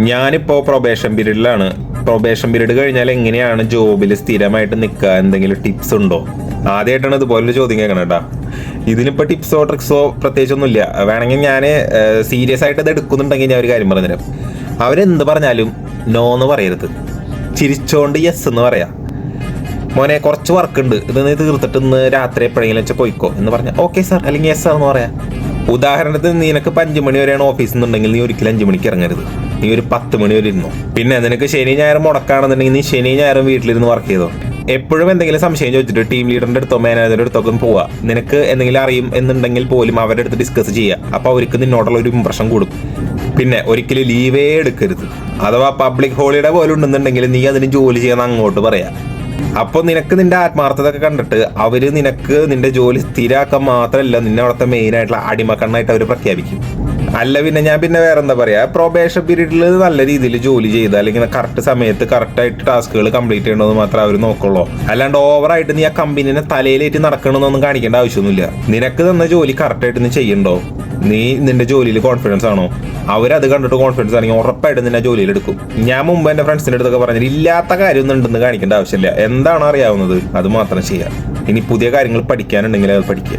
ഞാനിപ്പോൾ probation പീരീഡിലാണ്. Probation period കഴിഞ്ഞാൽ എങ്ങനെയാണ് ജോബിൽ സ്ഥിരമായിട്ട് നിൽക്കുക, എന്തെങ്കിലും ടിപ്സ് ഉണ്ടോ? ആദ്യമായിട്ടാണ് ഇതുപോലൊരു ചോദ്യം കേൾക്കണം കേട്ടോ. ഇതിനിപ്പോൾ ടിപ്സോ ട്രിക്സോ പ്രത്യേകിച്ചൊന്നുമില്ല. വേണമെങ്കിൽ ഞാൻ സീരിയസ് ആയിട്ട് ഇത് എടുക്കുന്നുണ്ടെങ്കിൽ ഞാൻ ഒരു കാര്യം പറഞ്ഞുതരാം. അവരെന്ത് പറഞ്ഞാലും നോ എന്ന് പറയരുത്, ചിരിച്ചോണ്ട് യെസ് എന്ന് പറയാം. മോനെ കുറച്ച് വർക്ക് ഉണ്ട്, ഇത് നീ തീർത്തിട്ട് ഇന്ന് രാത്രി എപ്പോഴെങ്കിലും വെച്ചാൽ പോയിക്കോ എന്ന് പറഞ്ഞാൽ ഓക്കെ സാർ അല്ലെങ്കിൽ യെസ് സാർ എന്ന് പറയാം. ഉദാഹരണത്തിന് നിനക്ക് ഇപ്പം 5 മണി വരെയാണ് ഓഫീസിൽ നിന്നുണ്ടെങ്കിൽ നീ ഒരിക്കലും 5 മണിക്ക് ഇറങ്ങരുത്, നീ ഒരു 10 മണി വരെ ഇരുന്നോ. പിന്നെ നിനക്ക് ശനി ഞായറും മുടക്കാണെന്നുണ്ടെങ്കിൽ നീ ശനി ഞായറും വീട്ടിലിരുന്ന് വർക്ക് ചെയ്തോ. എപ്പോഴും എന്തെങ്കിലും സംശയം ചോദിച്ചിട്ട് ടീം ലീഡറിന്റെ അടുത്തോ മാനേജറിന്റെ അടുത്തൊക്കെ പോവുക. നിനക്ക് എന്തെങ്കിലും അറിയും എന്നുണ്ടെങ്കിൽ പോലും അവരുടെ അടുത്ത് ഡിസ്കസ് ചെയ്യുക. അപ്പോൾ അവർക്ക് നിന്നോടുള്ള ഒരു ഇംപ്രഷൻ കൂടും. പിന്നെ ഒരിക്കലും ലീവേ എടുക്കരുത്. അഥവാ പബ്ലിക് ഹോളിഡേ പോലെ ഉണ്ടെന്നുണ്ടെങ്കിൽ നീ അതിന് ജോലി ചെയ്യാൻ അങ്ങോട്ട് പറയാം. അപ്പോൾ നിനക്ക് നിന്റെ ആത്മാർത്ഥതൊക്കെ കണ്ടിട്ട് അവര് നിനക്ക് നിന്റെ ജോലി സ്ഥിരമാക്കാൻ മാത്രമല്ല, നിന്നെ അവിടുത്തെ മെയിൻ ആയിട്ടുള്ള അടിമക്കണ്ണായിട്ട് അവർ പ്രഖ്യാപിക്കും. അല്ല പിന്നെ ഞാൻ വേറെ എന്താ പറയാ, പ്രൊബേഷൻ പീരീഡിൽ നല്ല രീതിയിൽ ജോലി ചെയ്ത് അല്ലെങ്കിൽ കറക്റ്റ് സമയത്ത് കറക്റ്റായിട്ട് ടാസ്കുകൾ കംപ്ലീറ്റ് ചെയ്യണമെന്ന് മാത്രമേ അവർ നോക്കുള്ളൂ. അല്ലാണ്ട് ഓവറായിട്ട് നീ ആ കമ്പനീനെ തലയിലേറ്റ് നടക്കണമെന്നൊന്നും കാണിക്കേണ്ട ആവശ്യമൊന്നുമില്ല. നിനക്ക് തന്ന ജോലി കറക്റ്റായിട്ട് നീ ചെയ്യണ്ടോ, നീ നിന്റെ ജോലിയിൽ കോൺഫിഡൻസ് ആണോ, അവരത് കണ്ടിട്ട് കോൺഫിഡൻസ് ആണെങ്കിൽ ഉറപ്പായിട്ട് നിന്നെ ജോലിയിൽ എടുക്കും. ഞാൻ മുമ്പ് എൻ്റെ ഫ്രണ്ട്സിൻ്റെ അടുത്തൊക്കെ പറഞ്ഞിട്ട് ഇല്ലാത്ത കാര്യമൊന്നും ഉണ്ടെന്ന് കാണിക്കേണ്ട ആവശ്യമില്ല. എന്താണോ അറിയാവുന്നത് അത് മാത്രം ചെയ്യാം. ഇനി പുതിയ കാര്യങ്ങൾ പഠിക്കാനുണ്ടെങ്കിൽ അത് പഠിക്കുക.